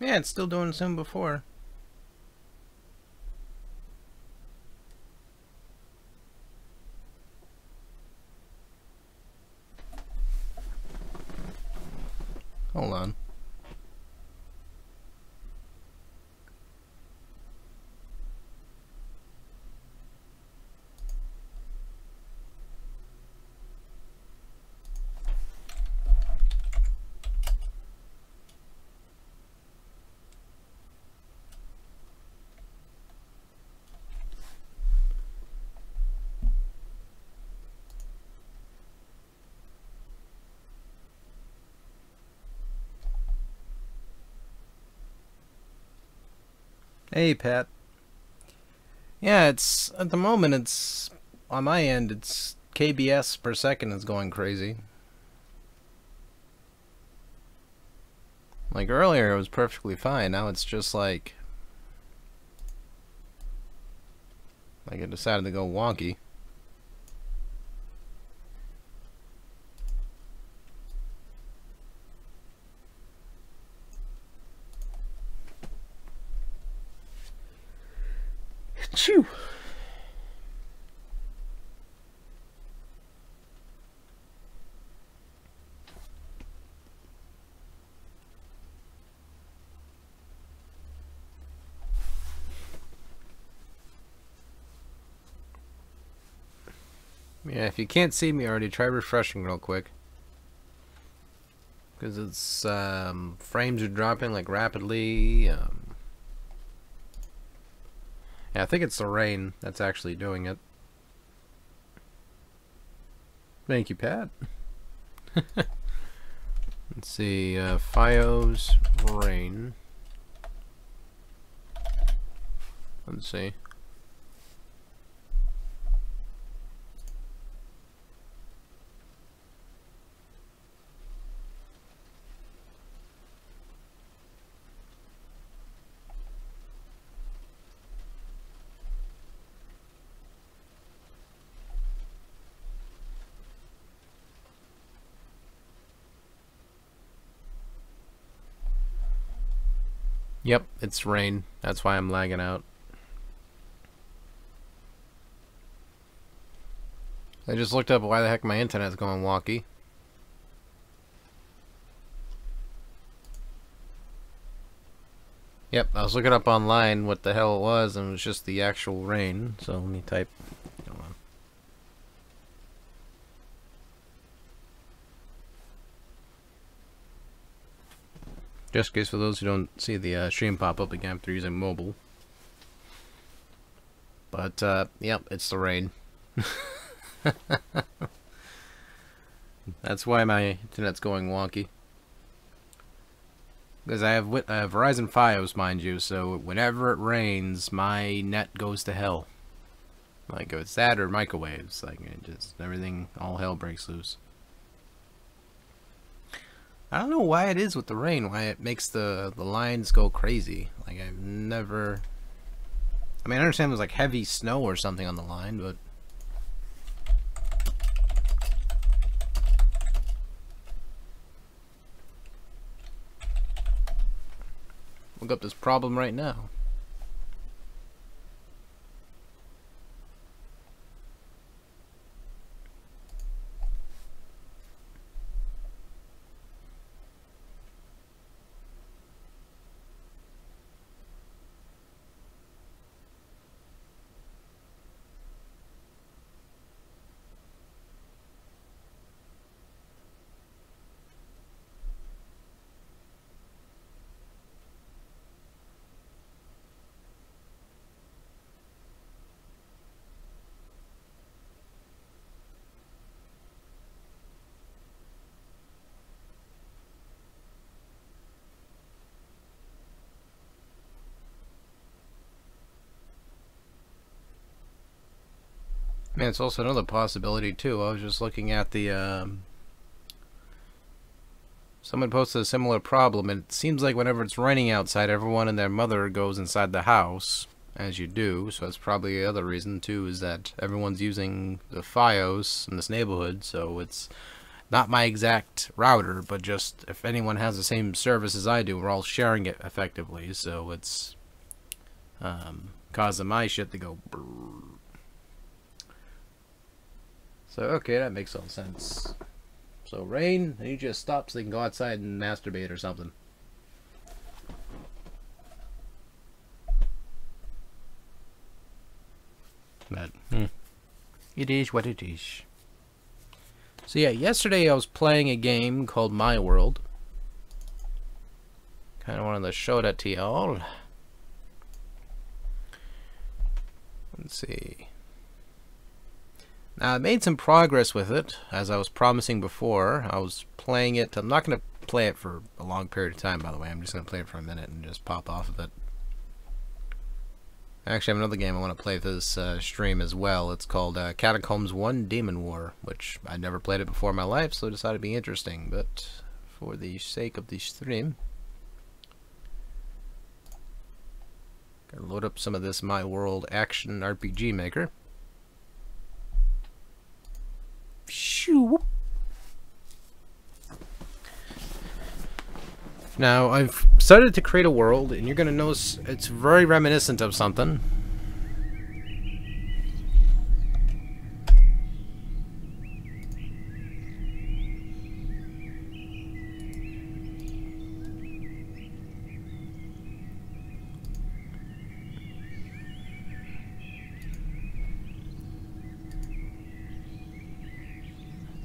Yeah, it's still doing the same before. Hold on. Hey, Pat. Yeah, it's at the moment. It's on my end. It's KBS per second is going crazy. Like earlier, it was perfectly fine. Now it's just like it decided to go wonky. Chew. Yeah, if you can't see me already, try refreshing real quick. Because it's, frames are dropping like rapidly. Yeah, I think it's the rain that's actually doing it. Thank you, Pat. Let's see, Fios, rain. Let's see. Yep, it's rain. That's why I'm lagging out. I just looked up why the heck my internet's going wonky. Yep, I was looking up online what the hell it was, and it was just the actual rain. So let me type. Hold on. Just in case for those who don't see the stream pop up again after using mobile. But, yep, it's the rain. That's why my internet's going wonky. Because I have Verizon Fios, mind you, so whenever it rains, my net goes to hell. Like, if it's that or microwaves, like, it just, everything, all hell breaks loose. I don't know why it is with the rain, why it makes the lines go crazy. Like, I've never... I mean, I understand there's like heavy snow or something on the line, but... Look up this problem right now. Man, it's also another possibility too. I was just looking at the someone posted a similar problem, and it seems like whenever it's raining outside, everyone and their mother goes inside the house, as you do. So that's probably the other reason too, is that everyone's using the Fios in this neighborhood, so it's not my exact router, but just if anyone has the same service as I do, we're all sharing it effectively, so it's causing my shit to go brrr. So, okay, that makes all sense. So, Rain, you just stop so they can go outside and masturbate or something. But, it is what it is. So yeah, yesterday I was playing a game called My World. Kind of wanted to show that to y'all. Let's see. Now I made some progress with it, as I was promising before. I was playing it. I'm not going to play it for a long period of time, by the way. I'm just going to play it for a minute and just pop off of it. Actually, I have another game I want to play this stream as well. It's called Catacombs 1 Demon War, which I never played it before in my life, so I decided to be interesting. But for the sake of the stream, gotta load up some of this My World action RPG maker. Shoo. Now, I've started to create a world, and you're going to notice it's very reminiscent of something.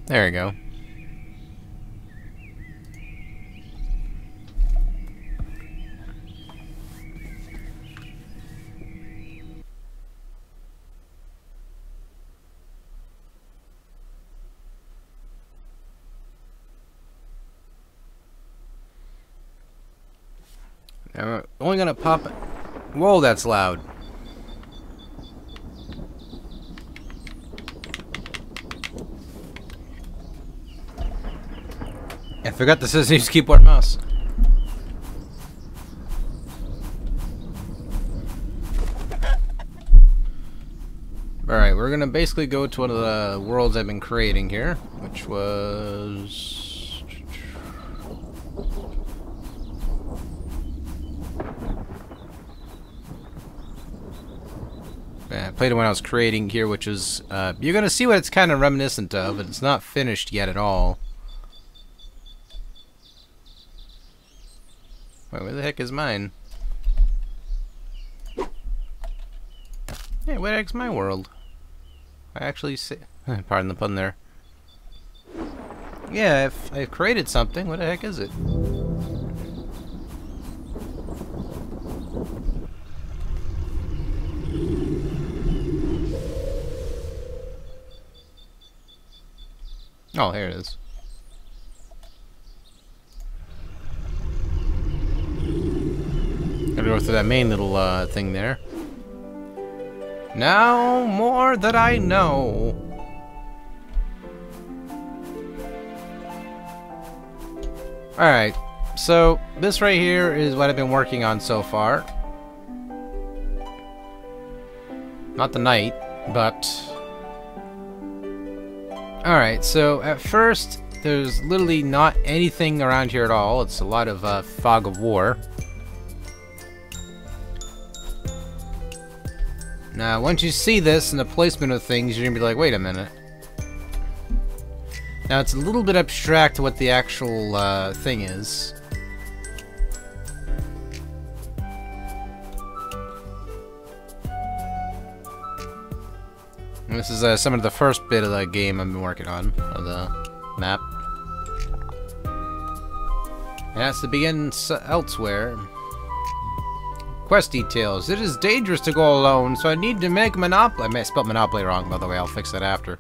There we go. Now we're only gonna pop it. Whoa, that's loud. I forgot this is use keyboard and mouse. Alright, we're gonna basically go to one of the worlds I've been creating here, which was... I played it when I was creating here, which is... you're gonna see what it's kind of reminiscent of, but it's not finished yet at all. Wait, where the heck is mine? Hey, where the heck's my world? I actually see... Pardon the pun there. Yeah, if I created something, what the heck is it? Oh, here it is. Gotta go through that main little thing there. Now more that I know. Alright, so this right here is what I've been working on so far. Not the night, but... Alright, so at first, there's literally not anything around here at all. It's a lot of fog of war. Now, once you see this and the placement of things, you're gonna be like, wait a minute. Now, it's a little bit abstract what the actual thing is. And this is some of the first bit of the game I've been working on, of the map. And that's to begin elsewhere. Quest details. It is dangerous to go alone, so I need to make Monopoly. I may have spelled Monopoly wrong, by the way. I'll fix that after.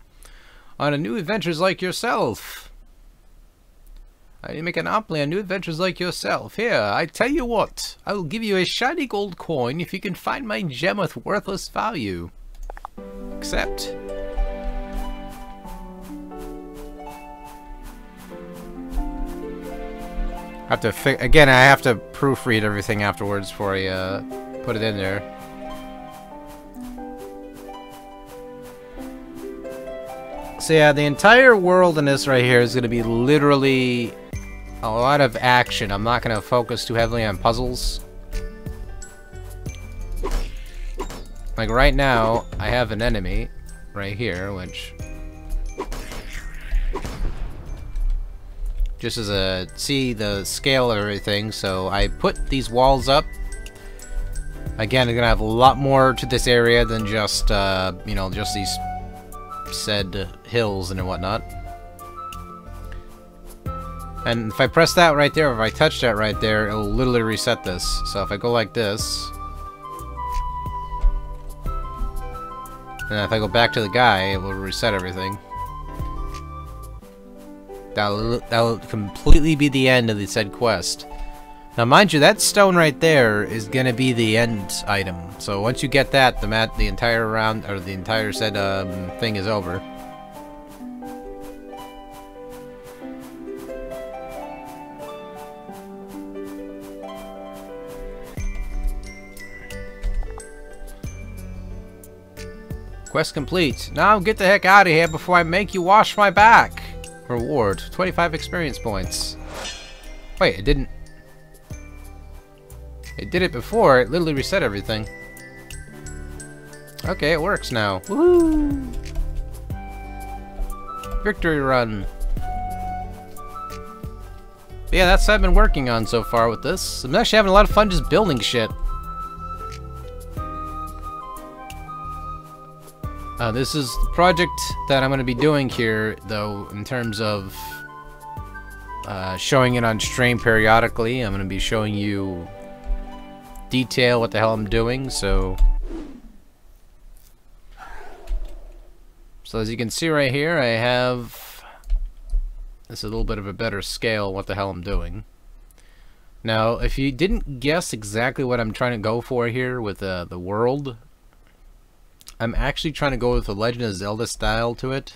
On a new adventures like yourself. I need to make a Monopoly on new adventures like yourself. Here, I tell you what. I will give you a shiny gold coin if you can find my gem with worthless value. Accept. I have to again, I have to proofread everything afterwards before I put it in there. So yeah, the entire world in this right here is going to be literally a lot of action. I'm not going to focus too heavily on puzzles. Like right now, I have an enemy right here, which... just as a... see the scale of everything, so I put these walls up. Again, I'm going to have a lot more to this area than just, you know, just these said hills and whatnot. And if I press that right there, if I touch that right there, it'll literally reset this. So if I go like this... and if I go back to the guy, it will reset everything. That'll completely be the end of the said quest. Now, mind you, that stone right there is gonna be the end item. So once you get that, the entire round or the entire said thing is over. Quest complete. Now get the heck out of here before I make you wash my back. Reward, 25 experience points. Wait, it didn't... it did it before. It literally reset everything. Okay, it works now. Woohoo! Victory run. But yeah, that's what I've been working on so far with this. I'm actually having a lot of fun just building shit. This is the project that I'm going to be doing here, though, in terms of showing it on stream periodically. I'm going to be showing you detail what the hell I'm doing, so as you can see right here, I have this is a little bit of a better scale what the hell I'm doing. Now, if you didn't guess exactly what I'm trying to go for here with the world, I'm actually trying to go with the Legend of Zelda style to it.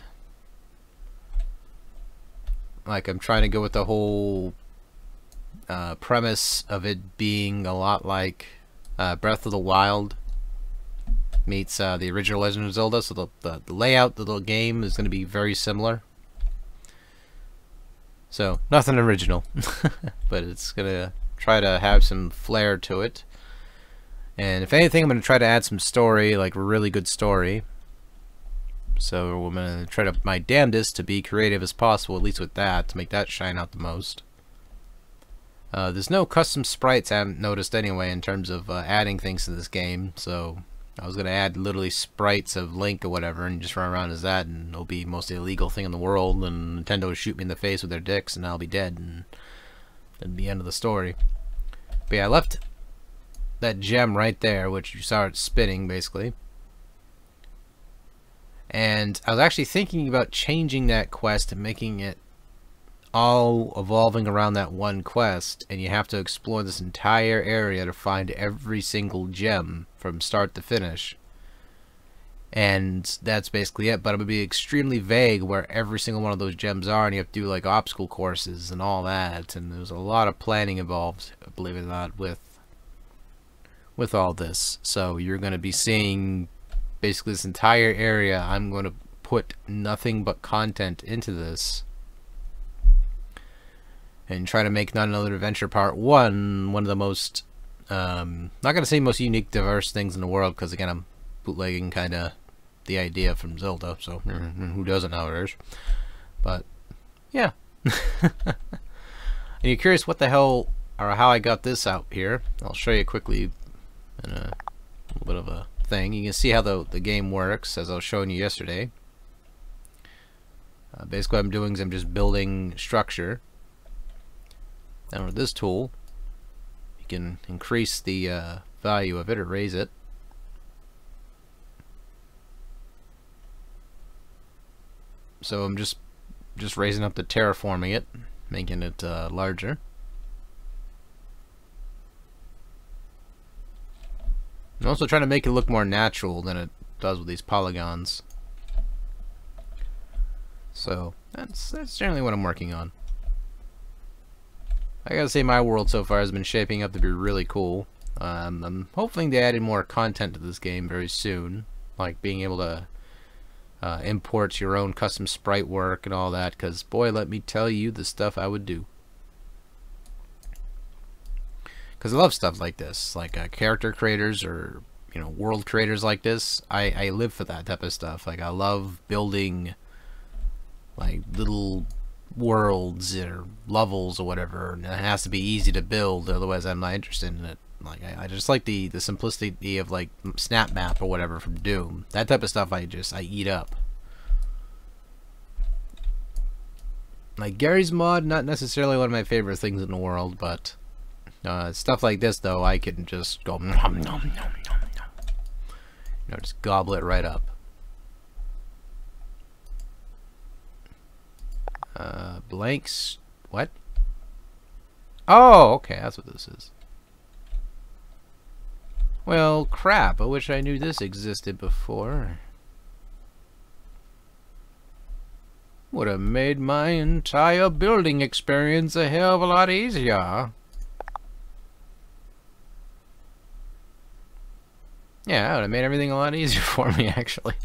Like, I'm trying to go with the whole premise of it being a lot like Breath of the Wild meets the original Legend of Zelda. So the layout of the game is going to be very similar. So, nothing original. But it's going to try to have some flair to it. And if anything, I'm going to try to add some story, like really good story. So I'm going to try to my damnedest to be creative as possible, at least with that, to make that shine out the most. There's no custom sprites I haven't noticed anyway in terms of adding things to this game. So I was going to add literally sprites of Link or whatever and just run around as that, and it'll be most illegal thing in the world, and Nintendo will shoot me in the face with their dicks and I'll be dead, and that'd be the end of the story. But yeah, I left that gem right there, which you saw it spinning basically, and I was actually thinking about changing that quest and making it all evolving around that one quest, and you have to explore this entire area to find every single gem from start to finish, and that's basically it. But it would be extremely vague where every single one of those gems are, and you have to do like obstacle courses and all that, and there's a lot of planning involved, believe it or not, with all this. So you're going to be seeing basically this entire area. I'm going to put nothing but content into this and try to make Not Another Adventure Part 1 one of the most, not going to say most unique, diverse things in the world, because again, I'm bootlegging kind of the idea from Zelda, so who doesn't nowadays? But yeah. And you're curious what the hell, or how I got this out here. I'll show you quickly in a little bit of a thing. You can see how the game works, as I was showing you yesterday. Basically what I'm doing is I'm just building structure. And with this tool, you can increase the value of it or raise it. So I'm just raising up the terraforming it, making it larger. I'm also trying to make it look more natural than it does with these polygons. So that's generally what I'm working on. I gotta say, my world so far has been shaping up to be really cool. I'm hoping to add in more content to this game very soon, like being able to imports your own custom sprite work and all that, because boy, let me tell you the stuff I would do. Because I love stuff like this, like character creators or world creators like this. I live for that type of stuff. Like I love building like little worlds or levels or whatever, and it has to be easy to build, otherwise I'm not interested in it. Like I just like the simplicity of like Snap Map or whatever from Doom. That type of stuff I eat up. Like Gary's mod, not necessarily one of my favorite things in the world, but stuff like this though, I can just go nom nom nom nom nom. Just gobble it right up. Blanks. What? Oh, okay, that's what this is. Well, crap. I wish I knew this existed before. Would have made my entire building experience a hell of a lot easier. Yeah, that would have made everything a lot easier for me, actually.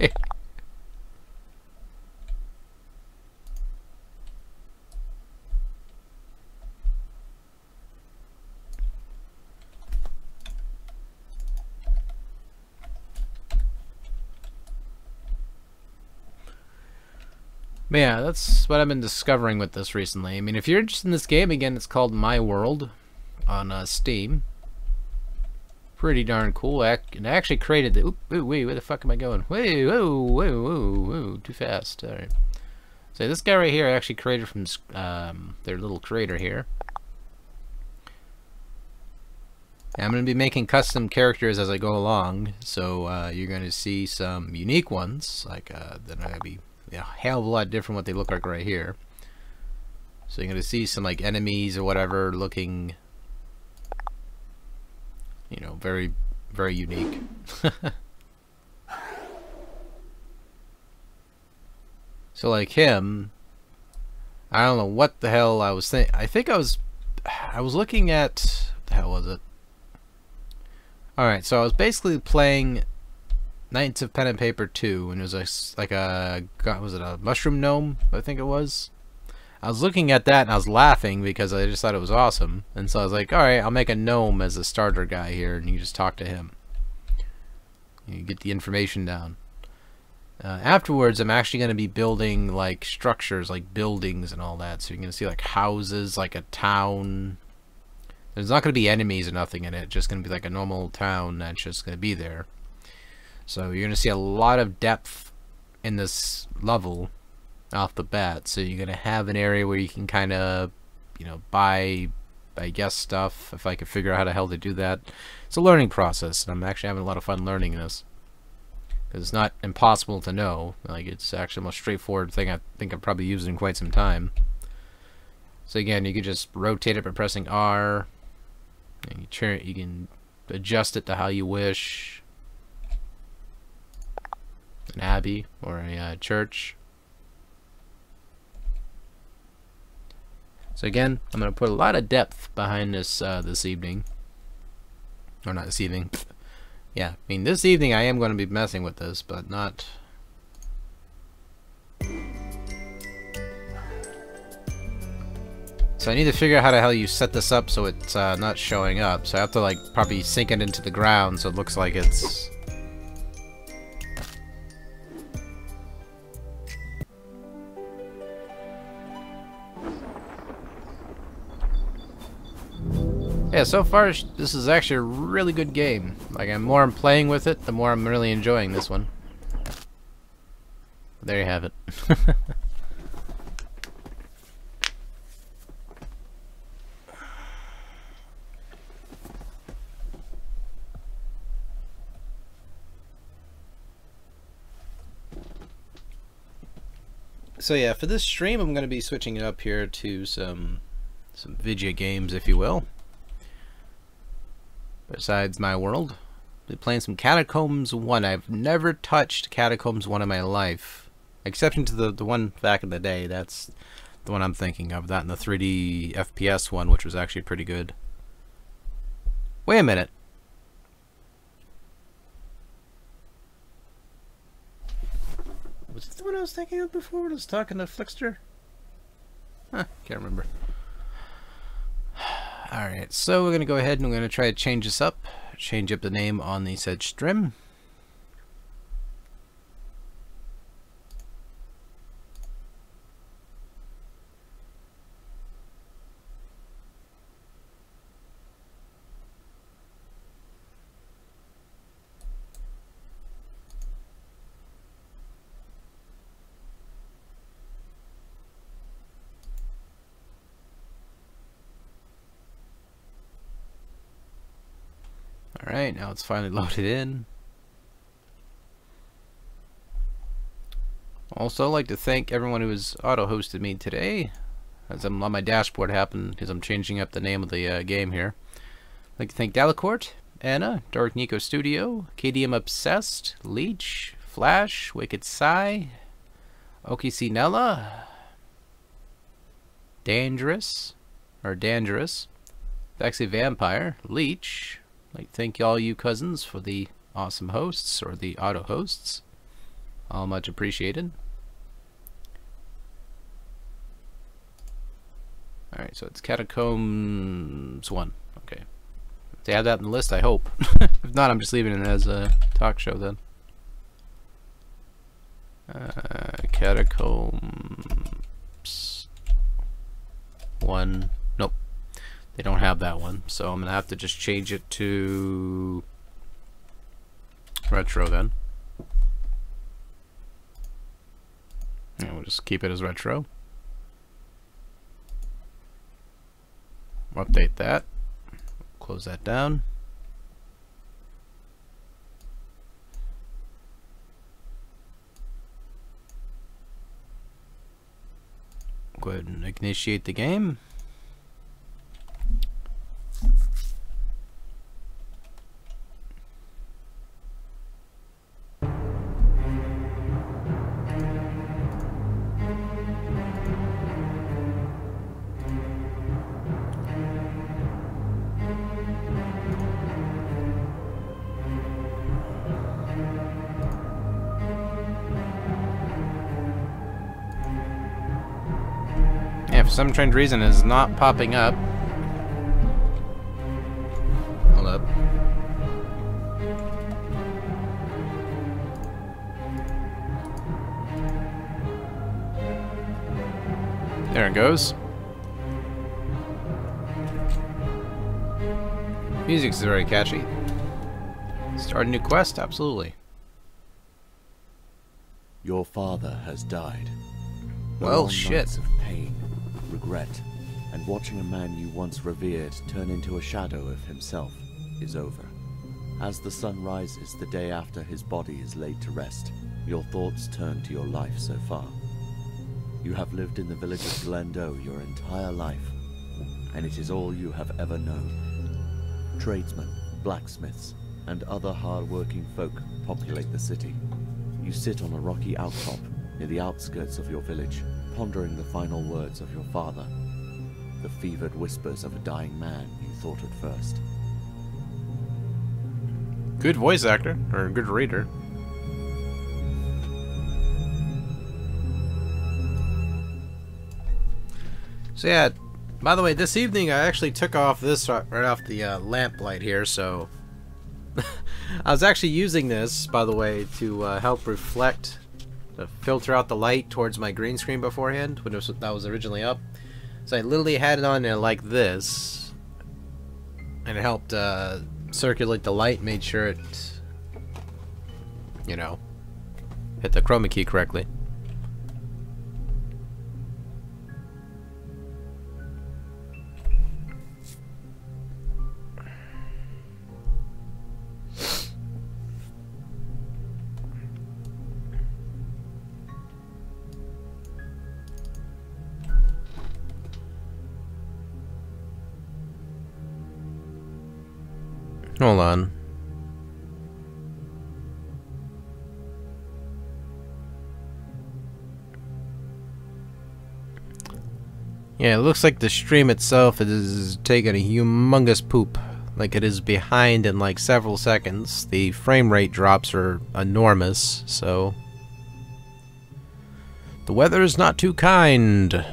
But yeah, that's what I've been discovering with this recently. I mean, if you're interested in this game, again, it's called My World on Steam. Pretty darn cool. And I actually created the... wait, where the fuck am I going? Wait, whoa, too fast. Alright. So this guy right here I actually created from their little creator here. And I'm going to be making custom characters as I go along, so you're going to see some unique ones, like that are going to be a hell of a lot different what they look like right here. So you're going to see some like enemies or whatever looking, very, very unique. So like him, I don't know what the hell I was thinking. I think I was looking at, what the hell was it? Alright, so I was basically playing Knights of Pen and Paper 2, and it was like a, was it a mushroom gnome? I think it was. I was looking at that and I was laughing because I just thought it was awesome. And so I was like, alright, I'll make a gnome as a starter guy here, and you just talk to him. You get the information down. Afterwards, I'm actually going to be building like structures, like buildings and all that. So you're going to see like houses, like a town. There's not going to be enemies or nothing in it. It's just going to be like a normal town that's just going to be there. So you're going to see a lot of depth in this level off the bat. So you're going to have an area where you can kind of, buy, I guess, stuff. If I can figure out how the hell to do that. It's a learning process, and I'm actually having a lot of fun learning this. It's not impossible to know. Like, it's actually the most straightforward thing I think I've probably used in quite some time. So again, you can just rotate it by pressing R. And you can adjust it to how you wish. An abbey or a church. So again, I'm going to put a lot of depth behind this this evening. Or not this evening. Yeah, I mean this evening I am going to be messing with this, but not... So I need to figure out how the hell you set this up so it's not showing up. So I have to like probably sink it into the ground so it looks like it's... Yeah, so far this is actually a really good game. Like, the more I'm playing with it, the more I'm really enjoying this one. There you have it. So yeah, for this stream I'm going to be switching it up here to some video games, if you will. Besides My World, I'll be playing some Catacombs 1. I've never touched Catacombs 1 in my life, exception to the one back in the day. That's the one I'm thinking of. That and the 3D FPS one, which was actually pretty good. Wait a minute. Was it the one I was thinking of before when I was talking to Flickster? Huh, can't remember. Alright, so we're going to go ahead and we're going to try to change this up. Change up the name on the said stream. Alright, now it's finally loaded in. Also, I'd like to thank everyone who has auto-hosted me today. As I'm on my dashboard happened because I'm changing up the name of the game here. I'd like to thank Delacourt, Anna, Dark Nico Studio, KDM Obsessed, Leech, Flash, Wicked Psy, OKC Nella, Dangerous, Sexy Vampire, Leech. I'd like to thank all you cousins for the awesome hosts, or the auto hosts. All much appreciated. Alright, so it's Catacombs 1. Okay. They have that in the list, I hope. If not, I'm just leaving it as a talk show then. Catacombs 1. Nope. They don't have that one, so I'm gonna have to just change it to retro then. And we'll just keep it as retro. Update that. Close that down. Go ahead and initiate the game. Yeah, for some strange reason it's not popping up. Hold up. There it goes. Music's very catchy. Start a new quest? Absolutely. Your father has died. Well, shit. Of pain, regret, and watching a man you once revered turn into a shadow of himself is over. As the sun rises the day after his body is laid to rest, your thoughts turn to your life so far. You have lived in the village of Glendo your entire life, and it is all you have ever known. Tradesmen, blacksmiths, and other hard-working folk populate the city. You sit on a rocky outcrop near the outskirts of your village, pondering the final words of your father, the fevered whispers of a dying man you thought at first. Good voice actor, or good reader. So yeah, by the way, this evening I actually took off this right off the lamp light here, so I was actually using this, by the way, to help reflect, to filter out the light towards my green screen beforehand when that was originally up. So I literally had it on there like this, and it helped circulate the light, made sure it, you know, hit the chroma key correctly. Hold on. Yeah, it looks like the stream itself is taking a humongous poop. Like it is behind in like several seconds. The frame rate drops are enormous, so The weather is not too kind.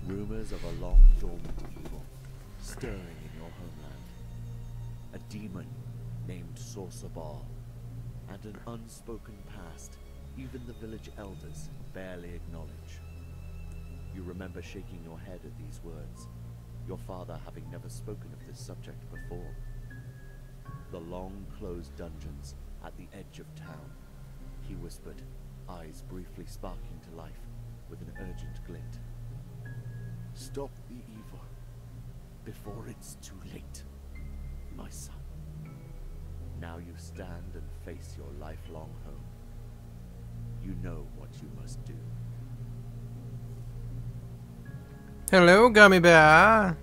Rumors of a long dormant evil stirring in your homeland. A demon named Sorcerer, and an unspoken past even the village elders barely acknowledge. You remember shaking your head at these words, your father having never spoken of this subject before. The long closed dungeons at the edge of town, he whispered, eyes briefly sparking to life with an urgent glint. Stop the evil before it's too late, my son. Now you stand and face your lifelong home. You know what you must do. Hello, Gummy Bear.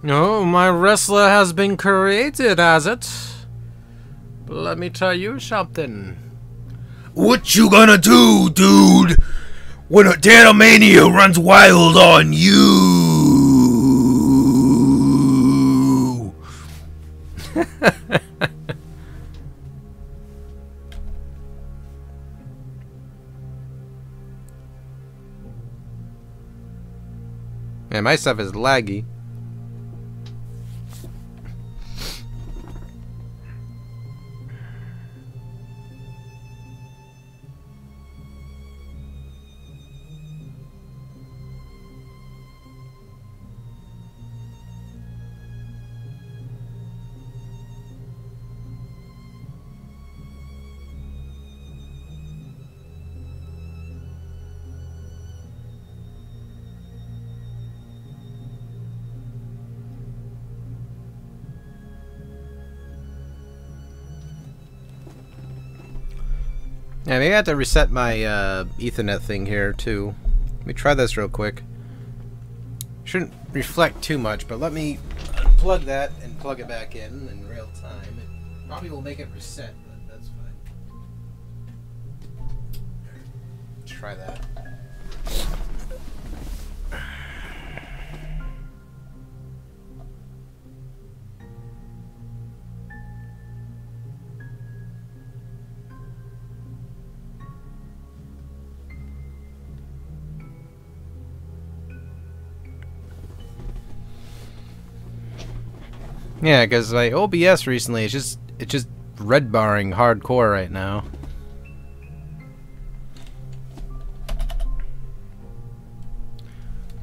Oh, my wrestler has been created, has it? But let me tell you something. What you gonna do, dude, when a Tanomania runs wild on you? Man, my stuff is laggy. Yeah, maybe I have to reset my Ethernet thing here too. Let me try this real quick. Shouldn't reflect too much, but let me unplug that and plug it back in real time. It probably will make it reset, but that's fine. Try that. Yeah, because my OBS recently it's just red barring hardcore right now.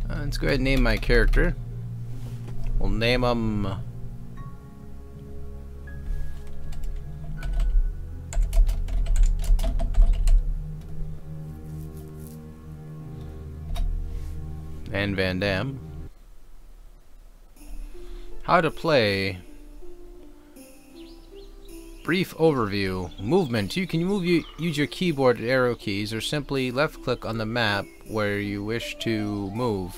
Let's go ahead and name my character. We'll name him DanVanDam. How to play. Brief overview. Movement. You can use your keyboard arrow keys or simply left click on the map where you wish to move.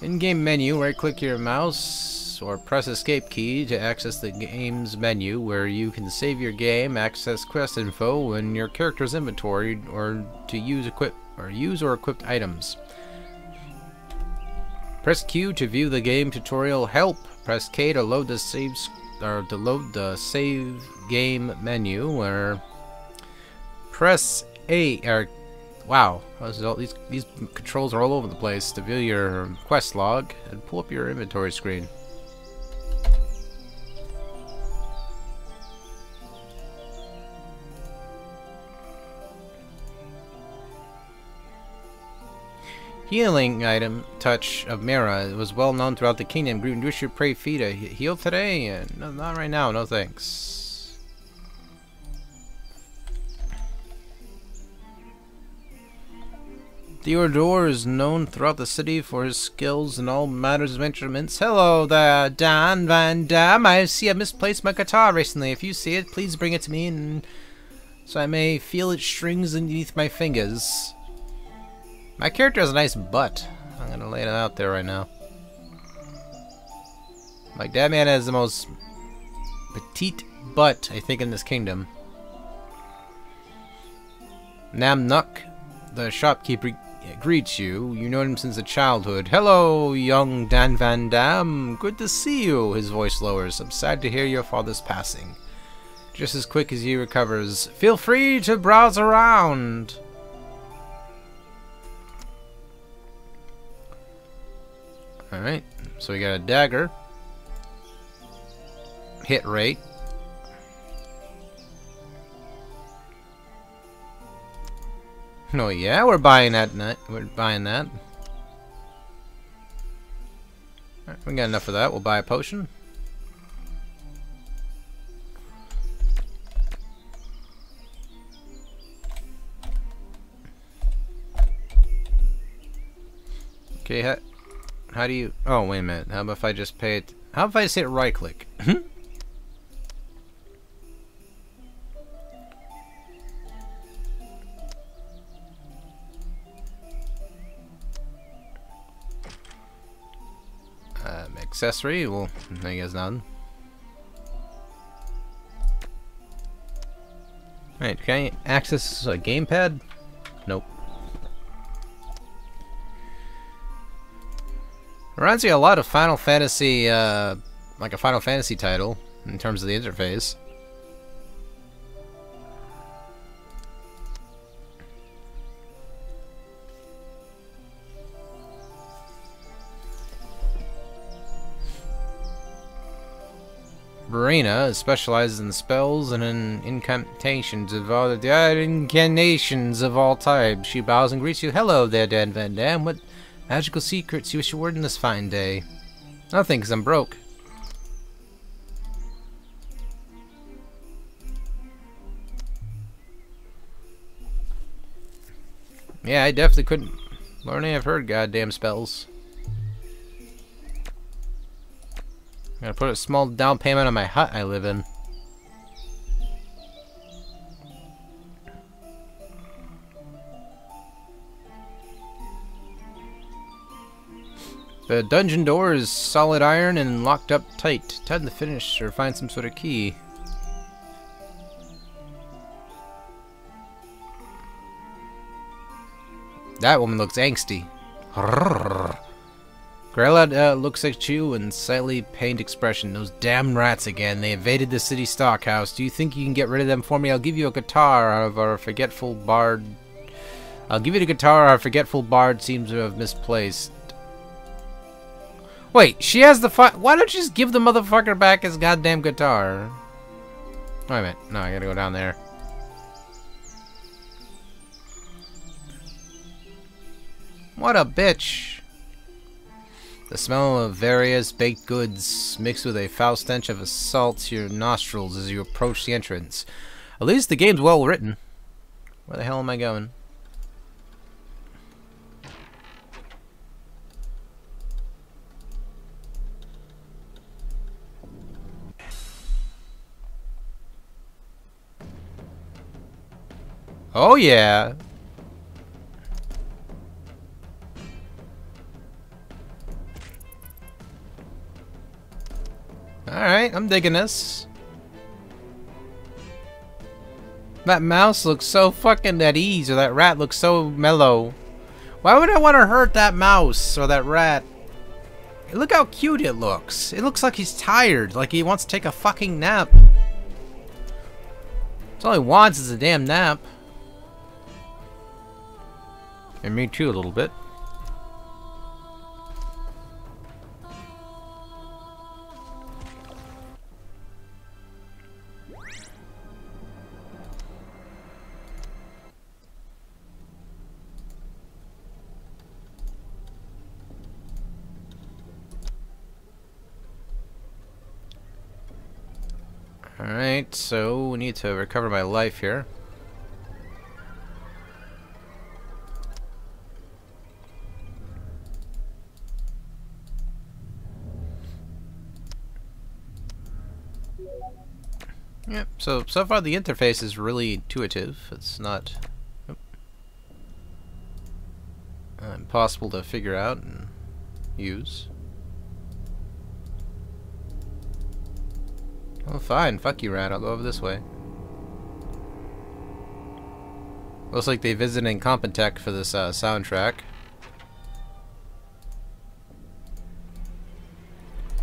In-game menu, right click your mouse or press escape key to access the game's menu where you can save your game, access quest info and your character's inventory, or to use or equipped items. Press Q to view the game tutorial help. Press K to load the save game menu, or press A. Wow, these controls are all over the place. To view your quest log and pull up your inventory screen. Healing item, Touch of Mira. It was well known throughout the kingdom. Wish your pray feet to heal today? No, not right now, no thanks. Theodore is known throughout the city for his skills in all matters of instruments. Hello there, DanVanDam. I see I misplaced my guitar recently. If you see it, please bring it to me, and so I may feel its strings beneath my fingers. My character has a nice butt. I'm gonna lay it out there right now. Like, that man has the most petite butt, I think, in this kingdom. Nam Nuk, the shopkeeper, greets you. You know him since childhood. Hello, young DanVanDam. Good to see you. His voice lowers. I'm sad to hear your father's passing. Just as quick as he recovers, feel free to browse around. Alright, so we got a dagger. Hit rate. Oh yeah, we're buying that. We're buying that. Alright, we got enough of that. We'll buy a potion. Okay, how do you... Oh, wait a minute. How about if I just pay it... How if I just hit right click? Accessory? Well, I guess none. Right, can I access a gamepad? Nope. Reminds me a lot of Final Fantasy, like a Final Fantasy title, in terms of the interface. Verena specializes in spells and in incantations of all types. She bows and greets you. Hello there, DanVanDam. What magical secrets you wish you word in this fine day? Nothing, 'cause I'm broke. Yeah, I definitely couldn't learn any of her goddamn spells. Gotta put a small down payment on my hut I live in. The dungeon door is solid iron and locked up tight. Time to finish or find some sort of key. That woman looks angsty. Grella looks at you and slightly pained expression. Those damn rats again. They invaded the city stockhouse. Do you think you can get rid of them for me? I'll give you a guitar out of our forgetful bard. I'll give you the guitar our forgetful bard seems to have misplaced. Wait, she has the why don't you just give the motherfucker back his goddamn guitar? Wait a minute. No, I gotta go down there. What a bitch. The smell of various baked goods mixed with a foul stench of assaults your nostrils as you approach the entrance. At least the game's well written. Where the hell am I going? Oh yeah. Alright, I'm digging this. That mouse looks so fucking at ease, or that rat looks so mellow. Why would I want to hurt that mouse or that rat? Look how cute it looks. It looks like he's tired, like he wants to take a fucking nap. That's all he wants is a damn nap. And me too, a little bit. Alright, so we need to recover my life here. Yep, so far the interface is really intuitive. It's not impossible to figure out and use. Oh, fine. Fuck you, rat. I'll go over this way. Looks like they visited Incompetech for this soundtrack.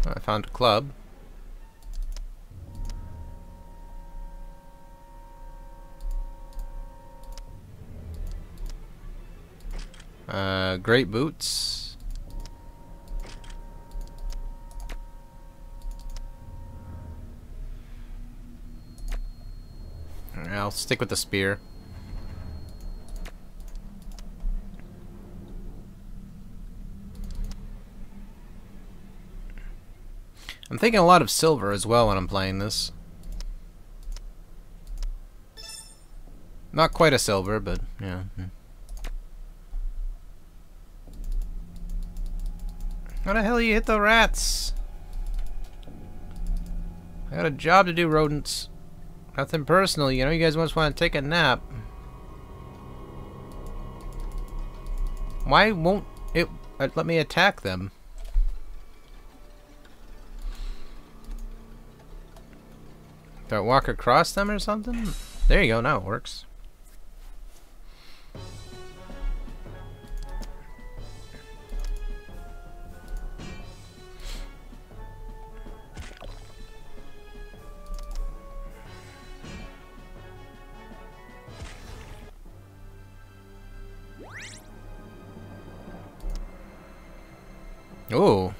I found a club. Great boots. I'll stick with the spear. I'm thinking a lot of silver as well when I'm playing this. Not quite a silver, but yeah. How the hell you hit the rats? I got a job to do, rodents. Nothing personal, you know. You guys must want to take a nap. Why won't it let me attack them? Do I walk across them or something? There you go, now it works. Oh.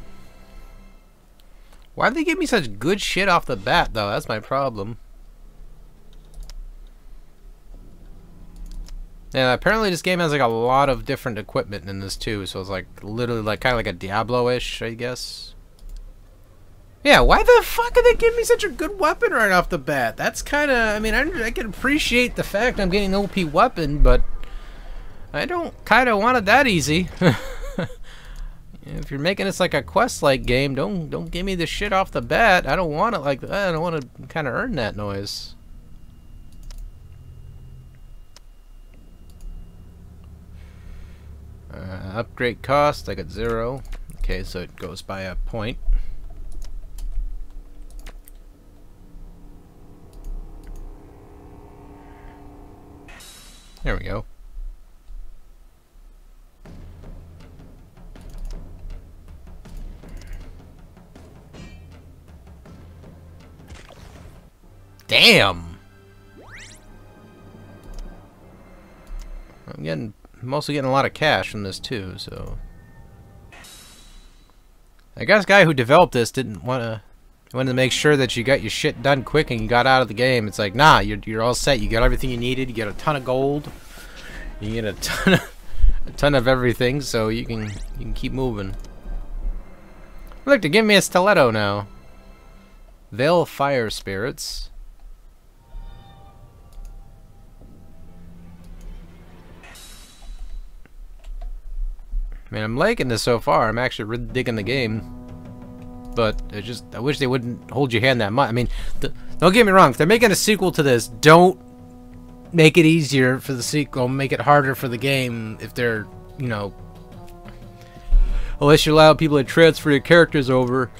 Why'd they give me such good shit off the bat, though? That's my problem. Yeah, apparently this game has like a lot of different equipment in this too, so it's like literally like kind of like a Diablo-ish, I guess. Yeah, why the fuck did they give me such a good weapon right off the bat? That's kind of, I mean, I can appreciate the fact I'm getting an OP weapon, but I don't kind of want it that easy. If you're making this like a quest-like game, don't give me the shit off the bat. I don't want it like that. I don't want to kind of earn that noise. Upgrade cost, I got 0. Okay, so it goes by a point. There we go. Damn! I'm mostly getting a lot of cash from this too, so I guess the guy who developed this didn't wanted to make sure that you got your shit done quick and you got out of the game. It's like, nah, you're all set. You got everything you needed. You get a ton of gold. You get a ton of everything, so you can keep moving. Look, they give me a stiletto now. Veil fire spirits. I mean, I'm liking this so far. I'm actually really digging the game, but I wish they wouldn't hold your hand that much. I mean, don't get me wrong. If they're making a sequel to this, don't make it easier for the sequel. Make it harder for the game. If they're, you know, unless you allow people to transfer your characters over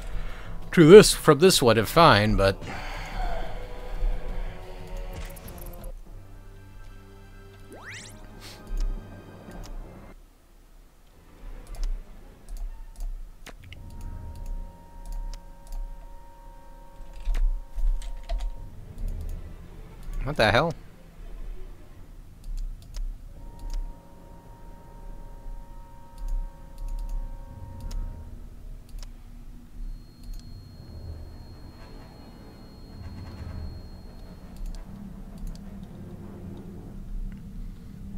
to this from this one, it's fine. But what the hell?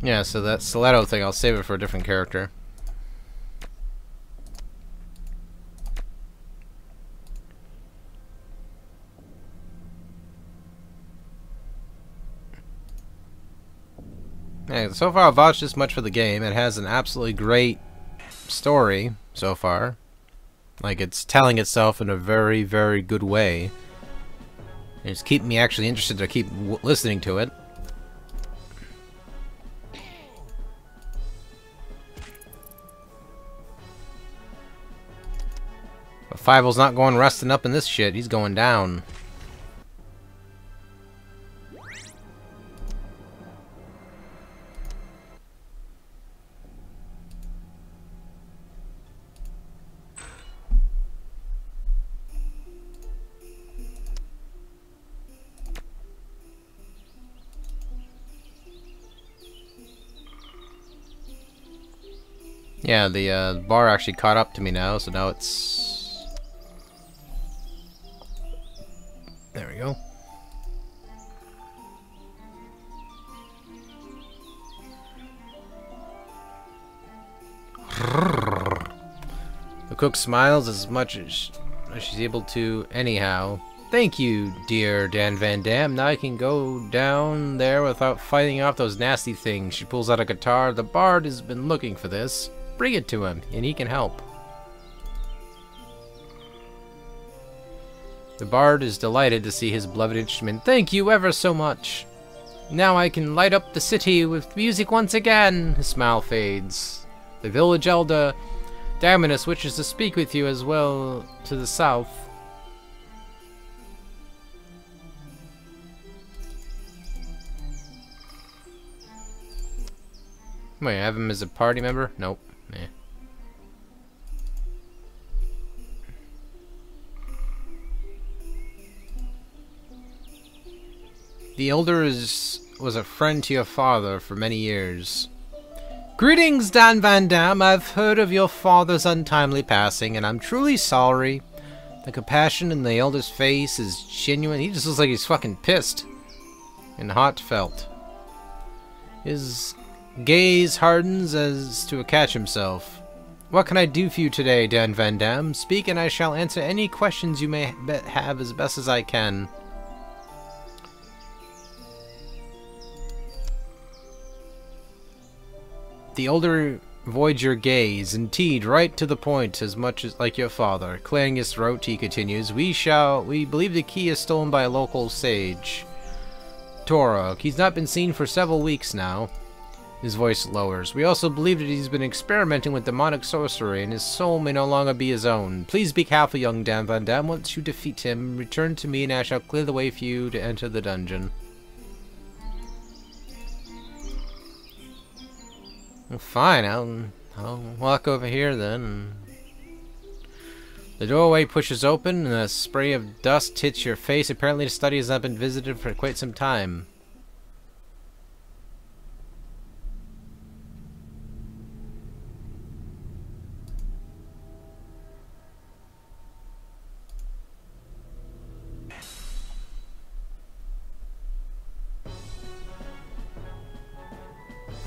Yeah, so that stiletto thing, I'll save it for a different character. Yeah, so far I've watched this much for the game. It has an absolutely great story so far. Like, it's telling itself in a very, very good way. It's keeping me actually interested to keep listening to it. But Fievel's not going resting up in this shit. He's going down. Yeah, the bar actually caught up to me now, so now it's... There we go. The cook smiles as much as she's able to anyhow. Thank you, dear DanVanDam. Now I can go down there without fighting off those nasty things. She pulls out a guitar. The bard has been looking for this. Bring it to him, and he can help. The bard is delighted to see his beloved instrument. Thank you ever so much. Now I can light up the city with music once again. His smile fades. The village elder, Daminus, wishes to speak with you as well to the south. Wait, I have him as a party member? Nope. Eh. The elder was a friend to your father for many years. Greetings, DanVanDam. I've heard of your father's untimely passing, and I'm truly sorry. The compassion in the elder's face is genuine. He just looks like he's fucking pissed and heartfelt. His gaze hardens as to catch himself. What can I do for you today, DanVanDam? Speak and I shall answer any questions you may have as best as I can. The elder avoids your gaze, indeed, right to the point, as much as like your father. Clearing his throat, he continues, We believe the key is stolen by a local sage. Torok. He's not been seen for several weeks now. His voice lowers. We also believe that he's been experimenting with demonic sorcery, and his soul may no longer be his own. Please be careful, young DanVanDam. Once you defeat him, return to me, and I shall clear the way for you to enter the dungeon. Well, fine, I'll walk over here then. The doorway pushes open and a spray of dust hits your face. Apparently the study has not been visited for quite some time.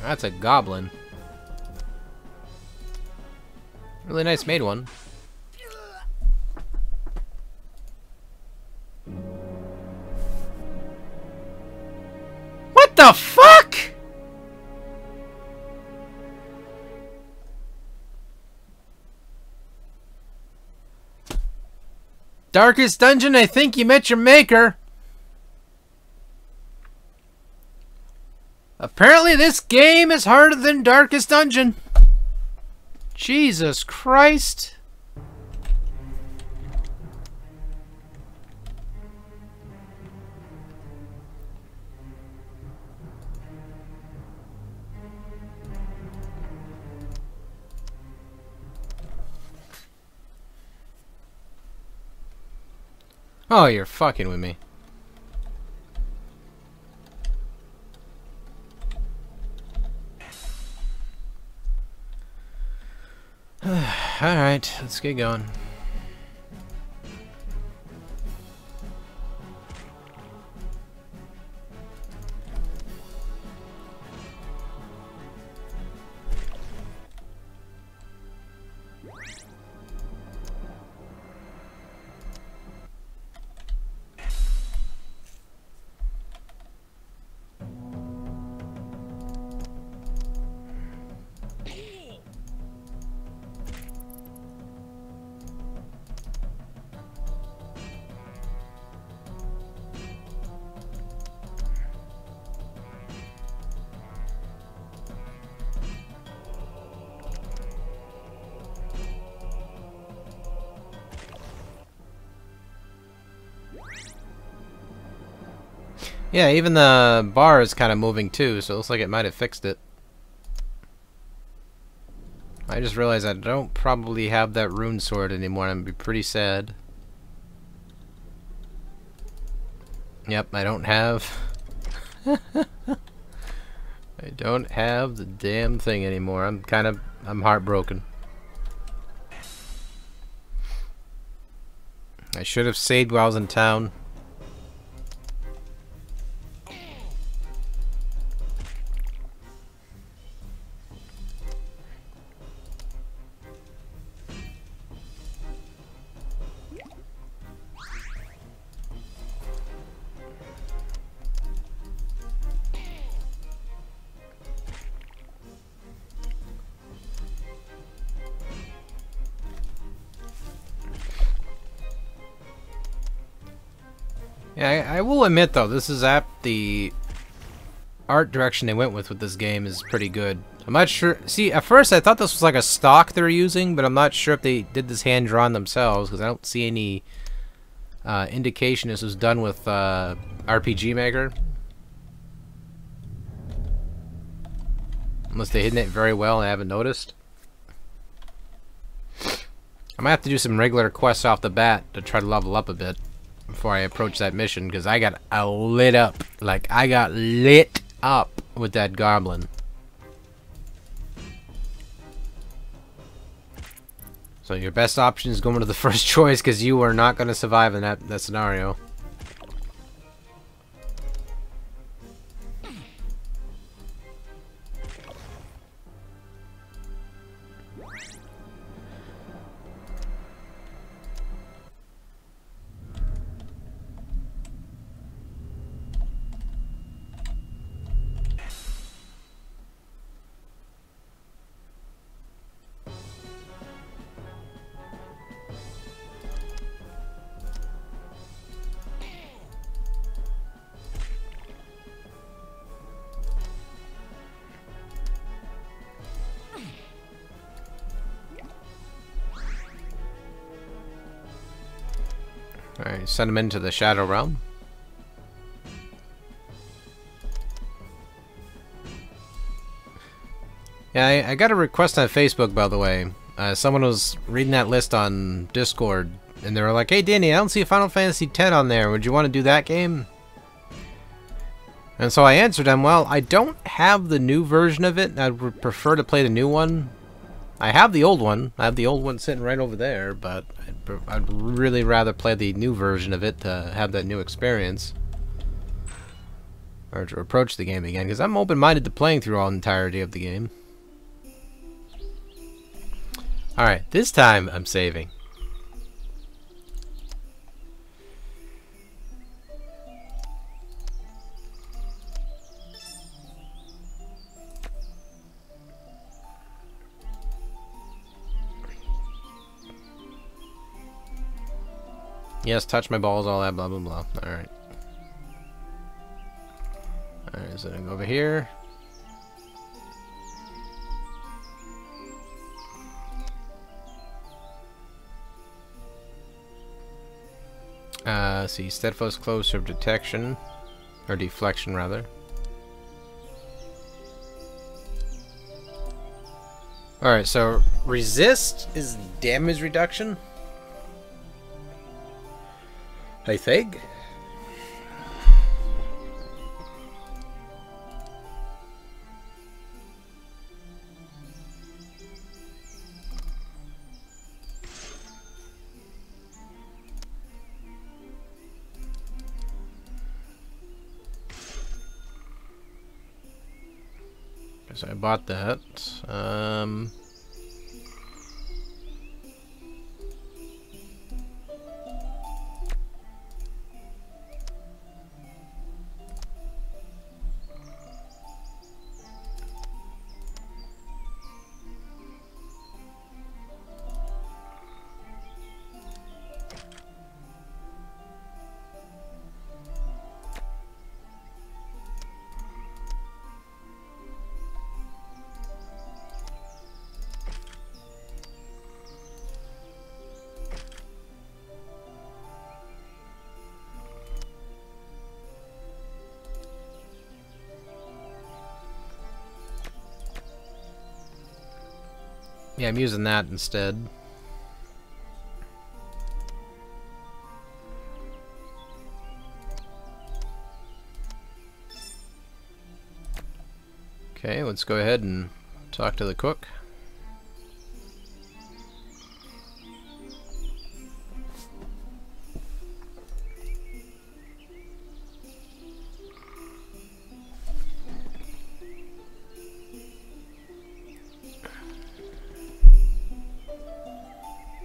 That's a goblin. Really nice made one. What the fuck? Darkest dungeon, I think you met your maker. Apparently this game is harder than Darkest Dungeon. Jesus Christ. Oh, you're fucking with me. Alright, let's get going. Yeah, even the bar is kind of moving too, so it looks like it might have fixed it. I just realized I don't probably have that rune sword anymore, and I'm gonna be pretty sad. Yep, I don't have... I don't have the damn thing anymore. I'm kind of I'm heartbroken. I should have saved while I was in town. Yeah, I will admit though, this is the art direction they went with this game is pretty good. I'm not sure. See, at first I thought this was like a stock they're using, but I'm not sure if they did this hand drawn themselves because I don't see any indication this was done with RPG Maker. Unless they hidden it very well and I haven't noticed. I might have to do some regular quests off the bat to try to level up a bit before I approach that mission, because I got lit up. Like, I got lit up with that goblin. So your best option is going to the first choice, because you are not going to survive in that scenario. Alright, send him into the Shadow Realm. Yeah, I got a request on Facebook, by the way. Someone was reading that list on Discord, and they were like, "Hey Danny, I don't see Final Fantasy X on there. Would you want to do that game?" And so I answered them, well, I don't have the new version of it. I would prefer to play the new one. I have the old one. I have the old one sitting right over there, but I'd really rather play the new version of it to have that new experience. Or to approach the game again, because I'm open-minded to playing through all the entirety of the game. Alright, this time I'm saving. Yes, touch my balls, all that, blah, blah, blah. Alright. Alright, so I go over here. See, steadfast close of detection, or deflection rather. Alright, so resist is damage reduction, I think. So I bought that. Yeah, I'm using that instead. Okay, let's go ahead and talk to the cook.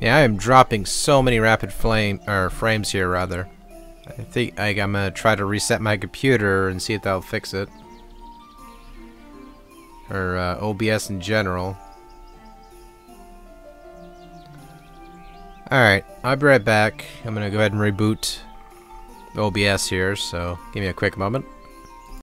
Yeah, I am dropping so many frames here, rather. I think I'm gonna try to reset my computer and see if that'll fix it. Or OBS in general. Alright, I'll be right back. I'm gonna go ahead and reboot OBS here, so give me a quick moment.